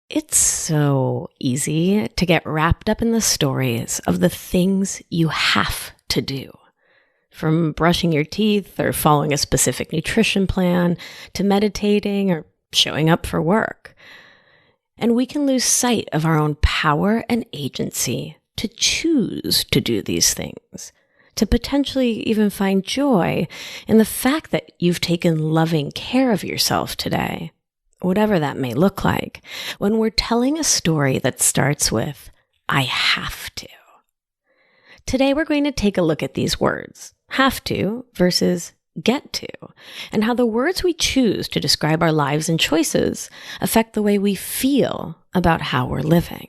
It's so easy to get wrapped up in the stories of the things you have to do. From brushing your teeth or following a specific nutrition plan to meditating or showing up for work. And we can lose sight of our own power and agency to choose to do these things, to potentially even find joy in the fact that you've taken loving care of yourself today. Whatever that may look like, when we're telling a story that starts with, I have to. Today, we're going to take a look at these words, have to versus get to, and how the words we choose to describe our lives and choices affect the way we feel about how we're living.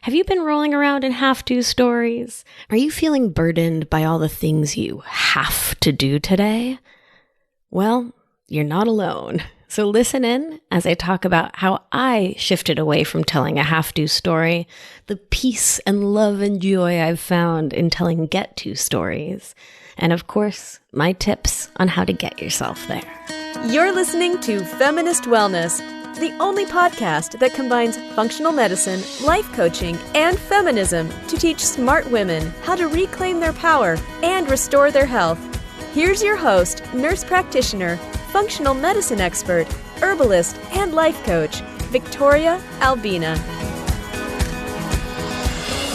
Have you been rolling around in have to stories? Are you feeling burdened by all the things you have to do today? Well, you're not alone. So listen in as I talk about how I shifted away from telling a have-to story, the peace and love and joy I've found in telling get-to stories, and of course, my tips on how to get yourself there. You're listening to Feminist Wellness, the only podcast that combines functional medicine, life coaching, and feminism to teach smart women how to reclaim their power and restore their health. Here's your host, nurse practitioner, functional medicine expert, herbalist, and life coach, Victoria Albina.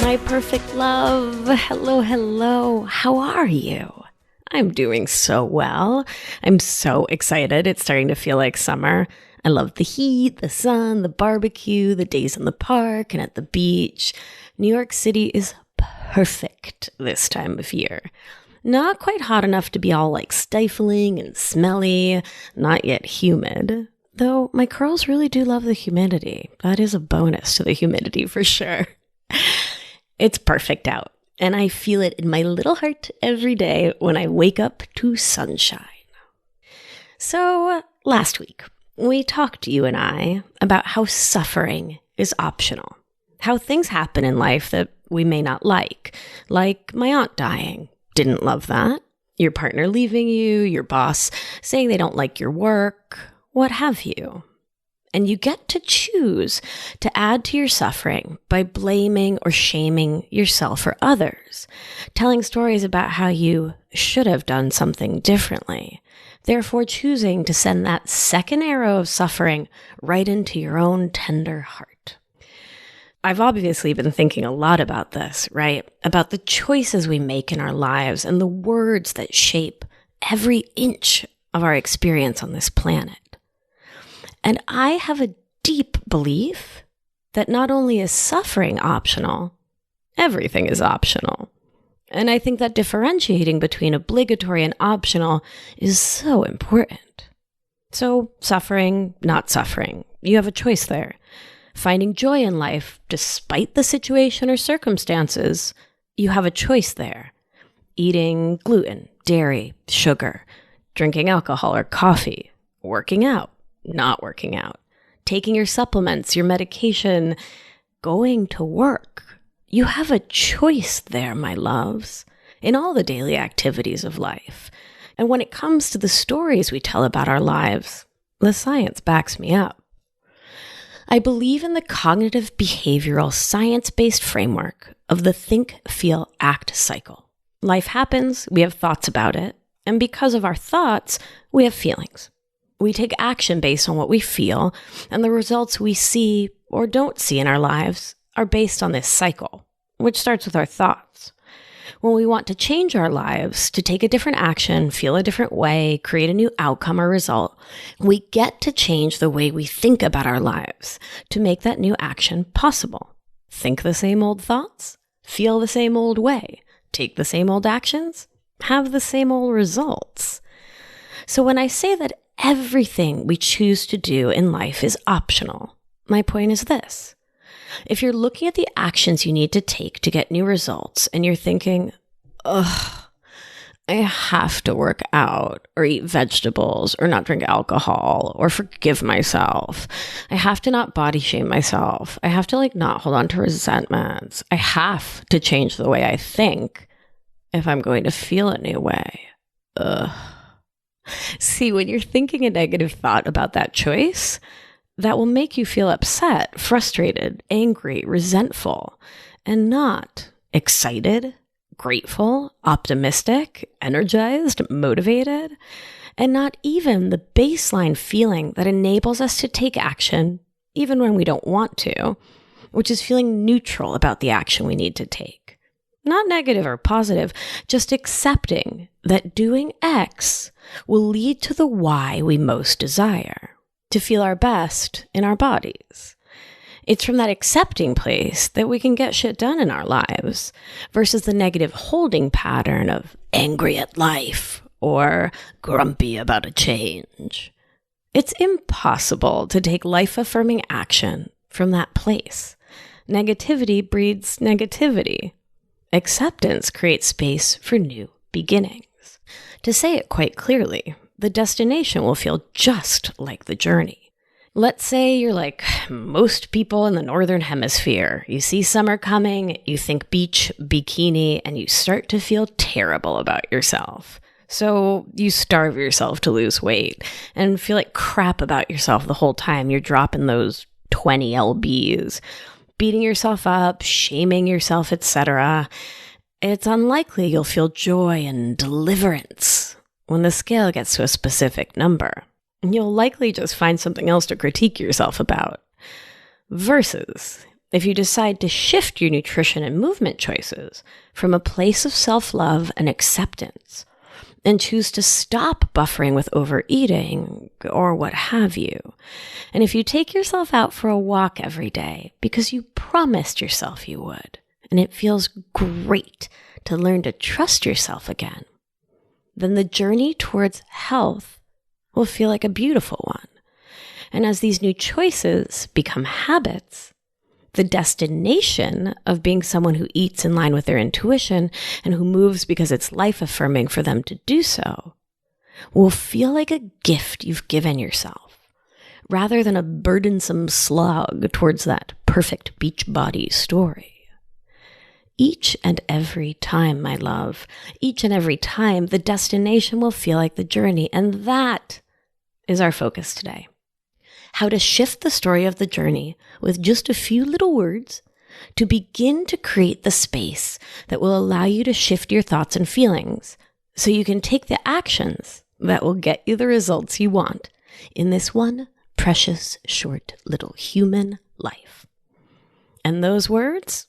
My perfect love. Hello. How are you? I'm doing so well. I'm so excited. It's starting to feel like summer. I love the heat, the sun, the barbecue, the days in the park and at the beach. New York City is perfect this time of year. Not quite hot enough to be all like stifling and smelly, not yet humid. Though my curls really do love the humidity. That is a bonus to the humidity for sure. It's perfect out, and I feel it in my little heart every day when I wake up to sunshine. So last week, we talked, you and I, about how suffering is optional. How things happen in life that we may not like my aunt dying. Didn't love that. Your partner leaving you, your boss saying they don't like your work, what have you. And you get to choose to add to your suffering by blaming or shaming yourself or others, telling stories about how you should have done something differently, therefore choosing to send that second arrow of suffering right into your own tender heart. I've obviously been thinking a lot about this, right? About the choices we make in our lives and the words that shape every inch of our experience on this planet. And I have a deep belief that not only is suffering optional, everything is optional. And I think that differentiating between obligatory and optional is so important. So suffering, not suffering, you have a choice there. Finding joy in life, despite the situation or circumstances, you have a choice there. Eating gluten, dairy, sugar, drinking alcohol or coffee, working out, not working out, taking your supplements, your medication, going to work. You have a choice there, my loves, in all the daily activities of life. And when it comes to the stories we tell about our lives, the science backs me up. I believe in the cognitive behavioral science-based framework of the think, feel, act cycle. Life happens, we have thoughts about it, and because of our thoughts, we have feelings. We take action based on what we feel, and the results we see or don't see in our lives are based on this cycle, which starts with our thoughts. When we want to change our lives, to take a different action, feel a different way, create a new outcome or result, we get to change the way we think about our lives to make that new action possible. Think the same old thoughts, feel the same old way, take the same old actions, have the same old results. So when I say that everything we choose to do in life is optional, my point is this. If you're looking at the actions you need to take to get new results and you're thinking, I have to work out or eat vegetables or not drink alcohol or forgive myself. I have to not body shame myself. I have to not hold on to resentments. I have to change the way I think if I'm going to feel a new way. See, when you're thinking a negative thought about that choice, that will make you feel upset, frustrated, angry, resentful, and not excited, grateful, optimistic, energized, motivated, and not even the baseline feeling that enables us to take action even when we don't want to, which is feeling neutral about the action we need to take. Not negative or positive, just accepting that doing X will lead to the Y we most desire, to feel our best in our bodies. It's from that accepting place that we can get shit done in our lives versus the negative holding pattern of angry at life or grumpy about a change. It's impossible to take life-affirming action from that place. Negativity breeds negativity. Acceptance creates space for new beginnings. To say it quite clearly, the destination will feel just like the journey. Let's say you're like most people in the Northern Hemisphere. You see summer coming, you think beach, bikini, and you start to feel terrible about yourself. So you starve yourself to lose weight and feel like crap about yourself the whole time you're dropping those 20 lbs, beating yourself up, shaming yourself, etc. It's unlikely you'll feel joy and deliverance when the scale gets to a specific number. You'll likely just find something else to critique yourself about. Versus, if you decide to shift your nutrition and movement choices from a place of self-love and acceptance, and choose to stop buffering with overeating or what have you. And if you take yourself out for a walk every day because you promised yourself you would, and it feels great to learn to trust yourself again, then the journey towards health will feel like a beautiful one. And as these new choices become habits, the destination of being someone who eats in line with their intuition and who moves because it's life-affirming for them to do so will feel like a gift you've given yourself, rather than a burdensome slog towards that perfect beach body story. Each and every time, my love, each and every time, the destination will feel like the journey, and that is our focus today. How to shift the story of the journey with just a few little words to begin to create the space that will allow you to shift your thoughts and feelings so you can take the actions that will get you the results you want in this one precious, short, little human life. And those words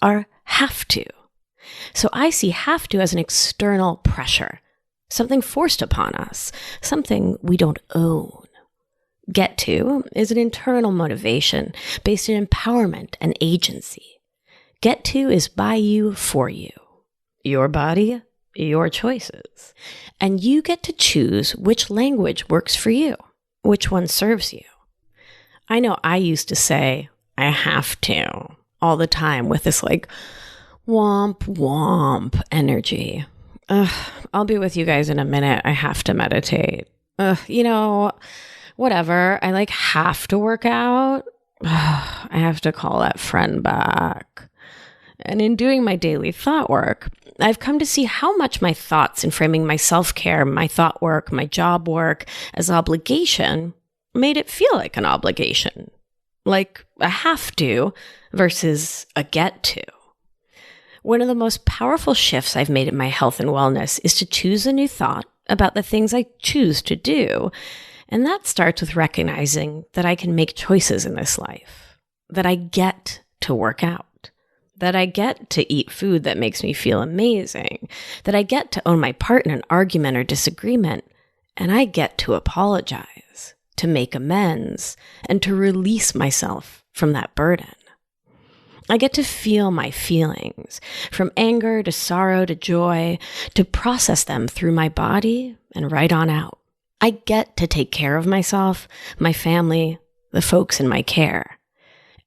are have to. So I see have to as an external pressure, something forced upon us, something we don't own. Get to is an internal motivation based in empowerment and agency. Get to is by you, for you. Your body, your choices. And you get to choose which language works for you, which one serves you. I know I used to say, I have to, all the time with this like, womp womp energy. I'll be with you guys in a minute. I have to meditate. Whatever. I like have to work out. I have to call that friend back. And in doing my daily thought work, I've come to see how much my thoughts in framing my self-care, my thought work, my job work as obligation made it feel like an obligation. Like a have to versus a get to. One of the most powerful shifts I've made in my health and wellness is to choose a new thought about the things I choose to do. And that starts with recognizing that I can make choices in this life, that I get to work out, that I get to eat food that makes me feel amazing, that I get to own my part in an argument or disagreement, and I get to apologize, to make amends, and to release myself from that burden. I get to feel my feelings, from anger to sorrow to joy, to process them through my body and right on out. I get to take care of myself, my family, the folks in my care.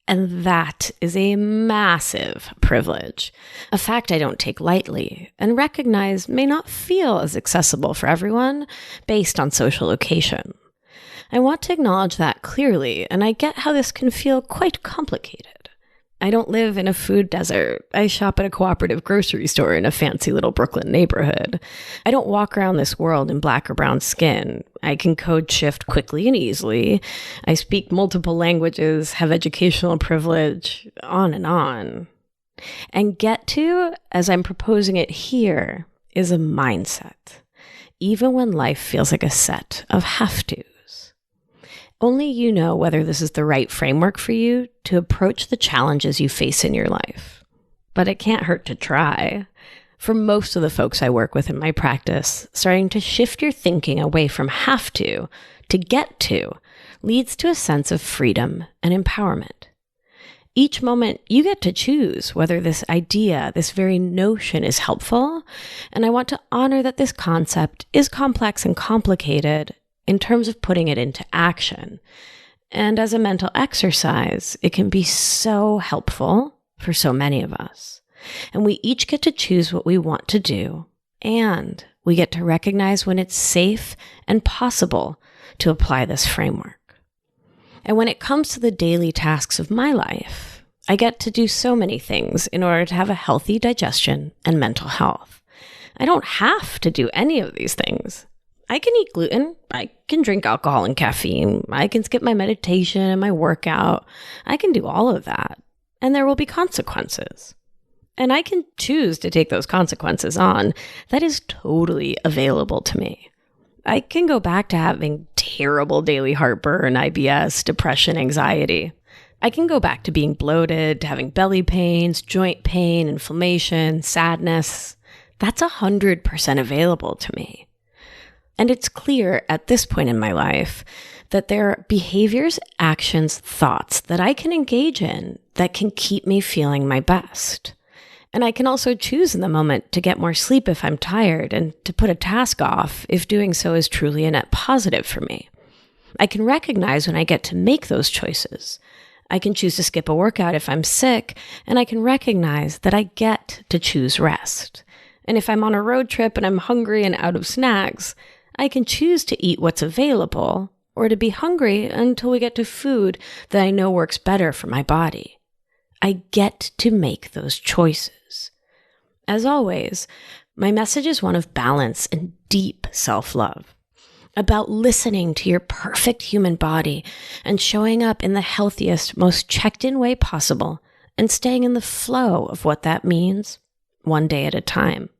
And that is a massive privilege, a fact I don't take lightly and recognize may not feel as accessible for everyone based on social location. I want to acknowledge that clearly, and I get how this can feel quite complicated. I don't live in a food desert. I shop at a cooperative grocery store in a fancy little Brooklyn neighborhood. I don't walk around this world in black or brown skin. I can code shift quickly and easily. I speak multiple languages, have educational privilege, on and on. And get to, as I'm proposing it here, is a mindset, even when life feels like a set of have-tos. Only you know whether this is the right framework for you to approach the challenges you face in your life. But it can't hurt to try. For most of the folks I work with in my practice, starting to shift your thinking away from have to get to leads to a sense of freedom and empowerment. Each moment you get to choose whether this idea, this very notion is helpful, and I want to honor that this concept is complex and complicated in terms of putting it into action. And as a mental exercise, it can be so helpful for so many of us. And we each get to choose what we want to do, and we get to recognize when it's safe and possible to apply this framework. And when it comes to the daily tasks of my life, I get to do so many things in order to have a healthy digestion and mental health. I don't have to do any of these things. I can eat gluten, I can drink alcohol and caffeine, I can skip my meditation and my workout, I can do all of that, and there will be consequences. And I can choose to take those consequences on. That is totally available to me. I can go back to having terrible daily heartburn, IBS, depression, anxiety. I can go back to being bloated, to having belly pains, joint pain, inflammation, sadness. That's 100% available to me. And it's clear at this point in my life that there are behaviors, actions, thoughts that I can engage in that can keep me feeling my best. And I can also choose in the moment to get more sleep if I'm tired and to put a task off if doing so is truly a net positive for me. I can recognize when I get to make those choices. I can choose to skip a workout if I'm sick, and I can recognize that I get to choose rest. And if I'm on a road trip and I'm hungry and out of snacks, I can choose to eat what's available or to be hungry until we get to food that I know works better for my body. I get to make those choices. As always, my message is one of balance and deep self-love, about listening to your perfect human body and showing up in the healthiest, most checked-in way possible and staying in the flow of what that means, one day at a time.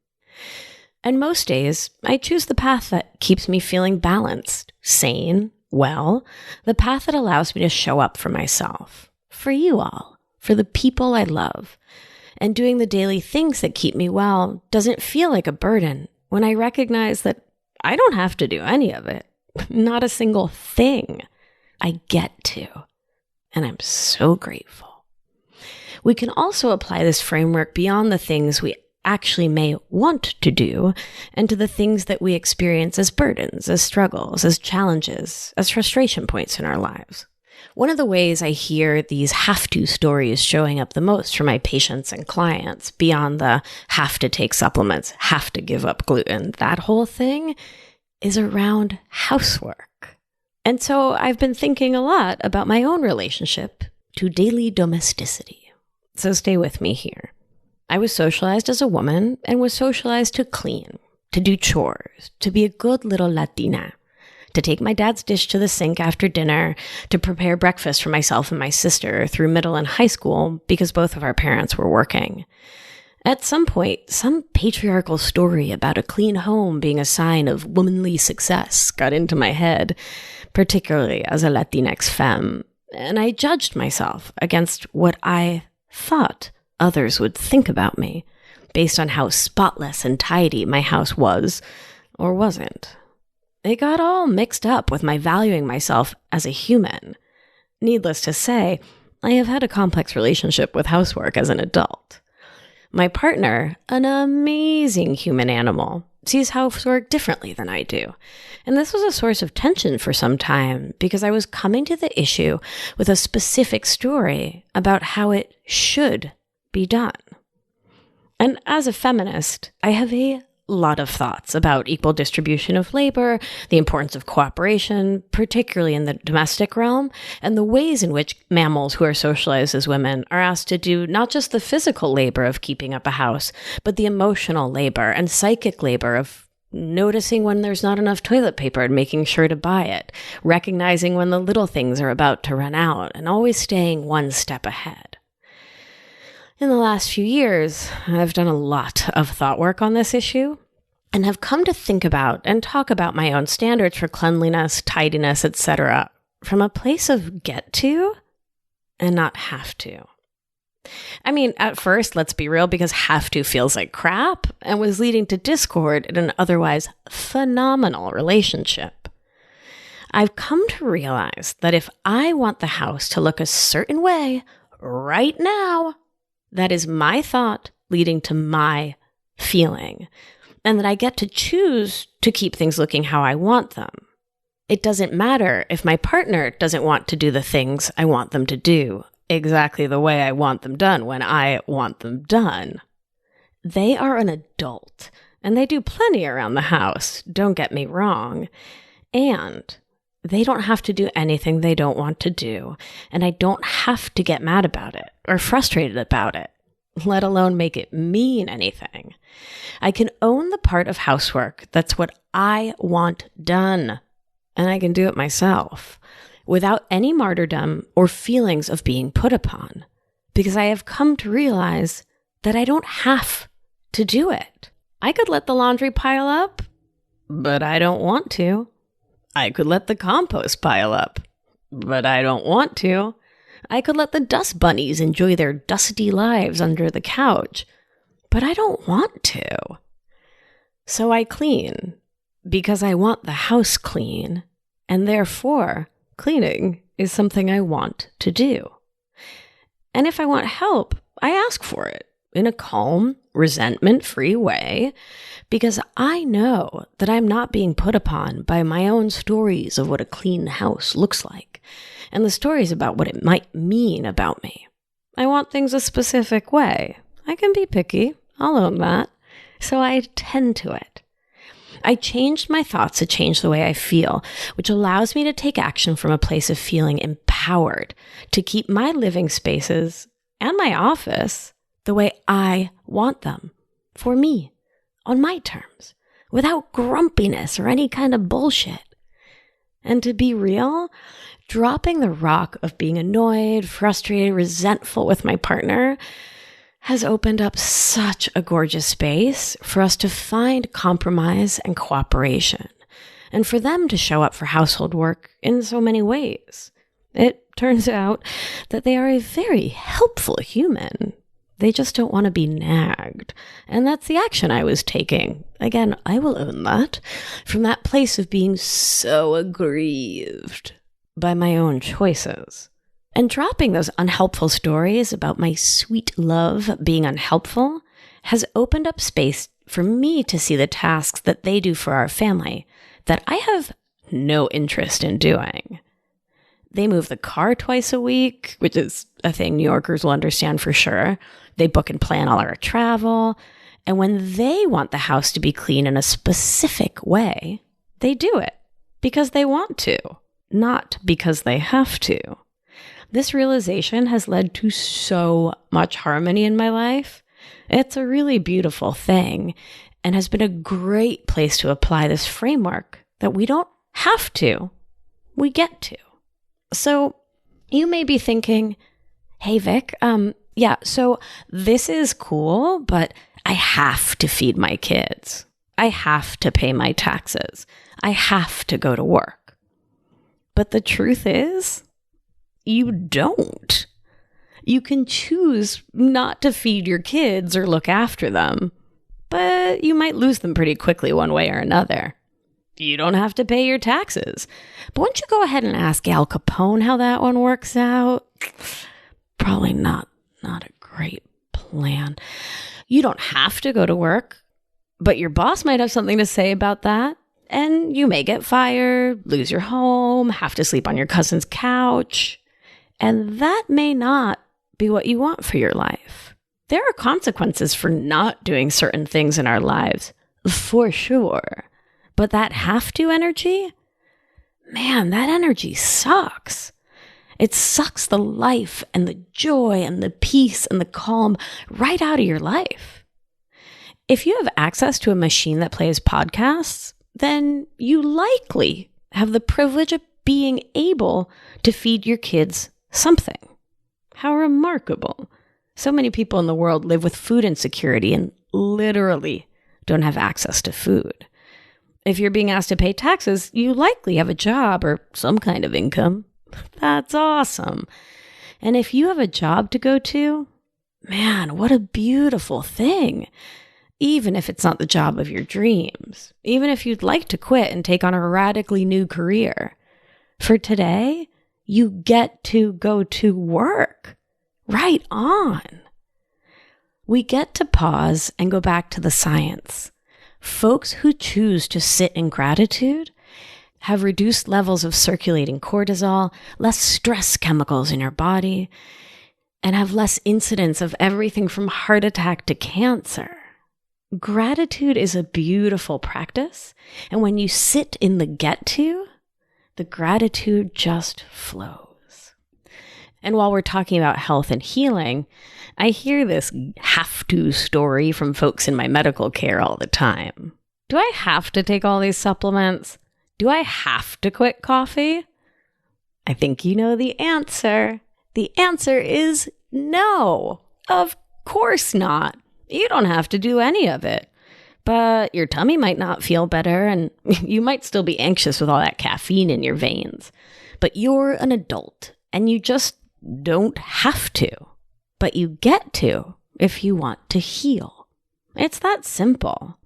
And most days, I choose the path that keeps me feeling balanced, sane, well, the path that allows me to show up for myself, for you all, for the people I love. And doing the daily things that keep me well doesn't feel like a burden when I recognize that I don't have to do any of it, not a single thing. I get to, and I'm so grateful. We can also apply this framework beyond the things we actually may want to do and to the things that we experience as burdens, as struggles, as challenges, as frustration points in our lives. One of the ways I hear these have-to stories showing up the most for my patients and clients, beyond the have to take supplements, have to give up gluten, that whole thing, is around housework. And so I've been thinking a lot about my own relationship to daily domesticity. So stay with me here. I was socialized as a woman and was socialized to clean, to do chores, to be a good little Latina, to take my dad's dish to the sink after dinner, to prepare breakfast for myself and my sister through middle and high school because both of our parents were working. At some point, some patriarchal story about a clean home being a sign of womanly success got into my head, particularly as a Latinx femme, and I judged myself against what I thought others would think about me based on how spotless and tidy my house was or wasn't. It got all mixed up with my valuing myself as a human. Needless to say, I have had a complex relationship with housework as an adult. My partner, an amazing human animal, sees housework differently than I do. And this was a source of tension for some time because I was coming to the issue with a specific story about how it should be done. And as a feminist, I have a lot of thoughts about equal distribution of labor, the importance of cooperation, particularly in the domestic realm, and the ways in which mammals who are socialized as women are asked to do not just the physical labor of keeping up a house, but the emotional labor and psychic labor of noticing when there's not enough toilet paper and making sure to buy it, recognizing when the little things are about to run out, and always staying one step ahead. In the last few years, I've done a lot of thought work on this issue and have come to think about and talk about my own standards for cleanliness, tidiness, etc. from a place of get to and not have to. I mean, at first, let's be real, because have to feels like crap and was leading to discord in an otherwise phenomenal relationship. I've come to realize that if I want the house to look a certain way right now, that is my thought leading to my feeling, and that I get to choose to keep things looking how I want them. It doesn't matter if my partner doesn't want to do the things I want them to do exactly the way I want them done when I want them done. They are an adult, and they do plenty around the house, don't get me wrong, and they don't have to do anything they don't want to do, and I don't have to get mad about it or frustrated about it, let alone make it mean anything. I can own the part of housework that's what I want done, and I can do it myself without any martyrdom or feelings of being put upon, because I have come to realize that I don't have to do it. I could let the laundry pile up, but I don't want to. I could let the compost pile up, but I don't want to. I could let the dust bunnies enjoy their dusty lives under the couch, but I don't want to. So I clean because I want the house clean, and therefore cleaning is something I want to do. And if I want help, I ask for it in a calm, resentment-free way, because I know that I'm not being put upon by my own stories of what a clean house looks like, and the stories about what it might mean about me. I want things a specific way. I can be picky, I'll own that, so I tend to it. I changed my thoughts to change the way I feel, which allows me to take action from a place of feeling empowered to keep my living spaces and my office the way I want them, for me, on my terms, without grumpiness or any kind of bullshit. And to be real, dropping the rock of being annoyed, frustrated, resentful with my partner has opened up such a gorgeous space for us to find compromise and cooperation, and for them to show up for household work in so many ways. It turns out that they are a very helpful human. They just don't want to be nagged. And that's the action I was taking. Again, I will own that. From that place of being so aggrieved by my own choices. And dropping those unhelpful stories about my sweet love being unhelpful has opened up space for me to see the tasks that they do for our family that I have no interest in doing. They move the car twice a week, which is a thing New Yorkers will understand for sure. They book and plan all our travel. And when they want the house to be clean in a specific way, they do it because they want to, not because they have to. This realization has led to so much harmony in my life. It's a really beautiful thing and has been a great place to apply this framework that we don't have to, we get to. So you may be thinking, hey, Vic, so this is cool, but I have to feed my kids. I have to pay my taxes. I have to go to work. But the truth is, you don't. You can choose not to feed your kids or look after them, but you might lose them pretty quickly one way or another. You don't have to pay your taxes. But why don't you go ahead and ask Al Capone how that one works out? Probably not a great plan. You don't have to go to work, but your boss might have something to say about that. And you may get fired, lose your home, have to sleep on your cousin's couch. And that may not be what you want for your life. There are consequences for not doing certain things in our lives, for sure. But that have to energy, man, that energy sucks. It sucks the life and the joy and the peace and the calm right out of your life. If you have access to a machine that plays podcasts, then you likely have the privilege of being able to feed your kids something. How remarkable. So many people in the world live with food insecurity and literally don't have access to food. If you're being asked to pay taxes, you likely have a job or some kind of income. That's awesome. And if you have a job to go to, man, what a beautiful thing. Even if it's not the job of your dreams, even if you'd like to quit and take on a radically new career. For today, you get to go to work. Right on. We get to pause and go back to the science. Folks who choose to sit in gratitude have reduced levels of circulating cortisol, less stress chemicals in your body, and have less incidence of everything from heart attack to cancer. Gratitude is a beautiful practice, and when you sit in the get to, the gratitude just flows. And while we're talking about health and healing, I hear this have to story from folks in my medical care all the time. Do I have to take all these supplements? Do I have to quit coffee? I think you know the answer. The answer is no. Of course not. You don't have to do any of it. But your tummy might not feel better, and you might still be anxious with all that caffeine in your veins. But you're an adult, and you just don't have to. But you get to if you want to heal. It's that simple.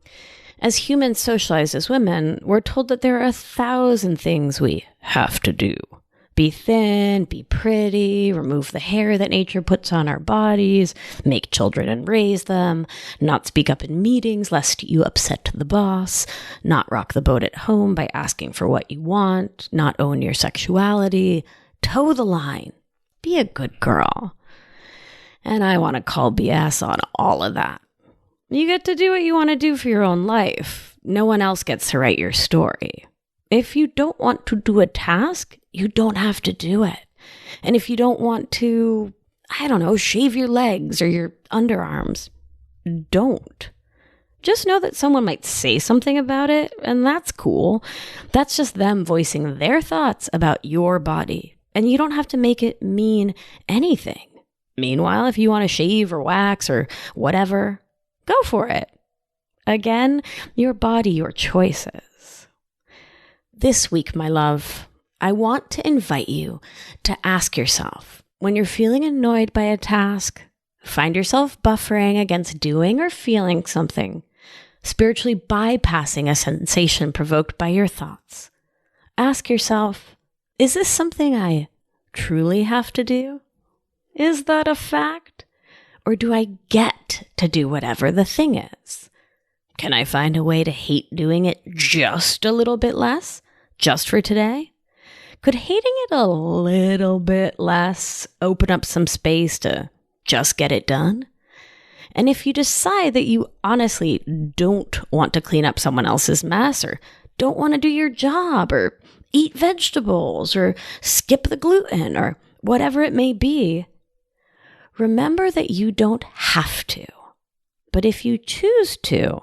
As humans socialized as women, we're told that there are 1,000 things we have to do. Be thin, be pretty, remove the hair that nature puts on our bodies, make children and raise them, not speak up in meetings lest you upset the boss, not rock the boat at home by asking for what you want, not own your sexuality, toe the line, be a good girl. And I want to call BS on all of that. You get to do what you want to do for your own life. No one else gets to write your story. If you don't want to do a task, you don't have to do it. And if you don't want to, shave your legs or your underarms, don't. Just know that someone might say something about it, and that's cool. That's just them voicing their thoughts about your body, and you don't have to make it mean anything. Meanwhile, if you want to shave or wax or whatever, go for it. Again, your body, your choices. This week, my love, I want to invite you to ask yourself, when you're feeling annoyed by a task, find yourself buffering against doing or feeling something, spiritually bypassing a sensation provoked by your thoughts. Ask yourself, is this something I truly have to do? Is that a fact? Or do I get to do whatever the thing is? Can I find a way to hate doing it just a little bit less, just for today? Could hating it a little bit less open up some space to just get it done? And if you decide that you honestly don't want to clean up someone else's mess, or don't want to do your job, or eat vegetables, or skip the gluten, or whatever it may be, remember that you don't have to. But if you choose to,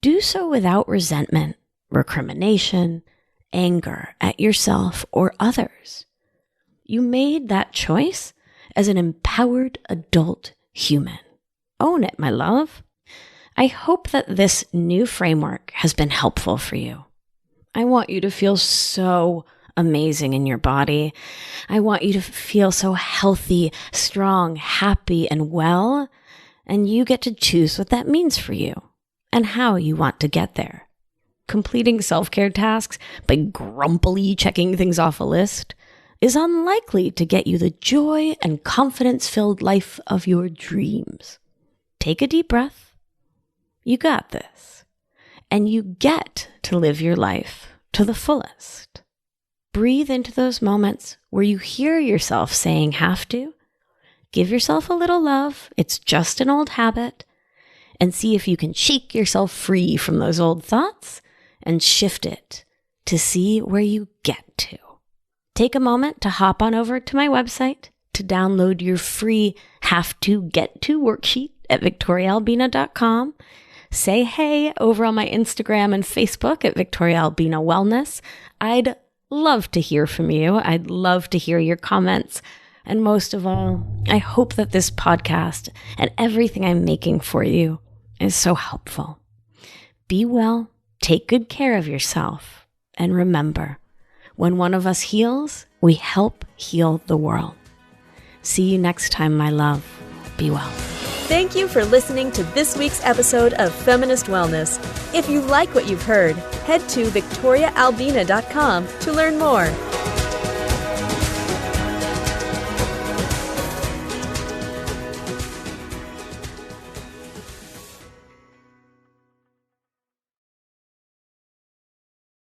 do so without resentment, recrimination, anger at yourself or others. You made that choice as an empowered adult human. Own it, my love. I hope that this new framework has been helpful for you. I want you to feel so amazing in your body. I want you to feel so healthy, strong, happy, and well. And you get to choose what that means for you and how you want to get there. Completing self-care tasks by grumpily checking things off a list is unlikely to get you the joy and confidence-filled life of your dreams. Take a deep breath. You got this. And you get to live your life to the fullest. Breathe into those moments where you hear yourself saying have to. Give yourself a little love. It's just an old habit. and see if you can shake yourself free from those old thoughts and shift it to see where you get to. Take a moment to hop on over to my website to download your free Have to Get to worksheet at victoriaalbina.com. Say hey over on my Instagram and Facebook at Victoria Albina Wellness. I'd love to hear from you. I'd love to hear your comments. And most of all, I hope that this podcast and everything I'm making for you is so helpful. Be well, take good care of yourself, and remember, when one of us heals, we help heal the world. See you next time, my love. Be well. Thank you for listening to this week's episode of Feminist Wellness. If you like what you've heard, head to victoriaalbina.com to learn more.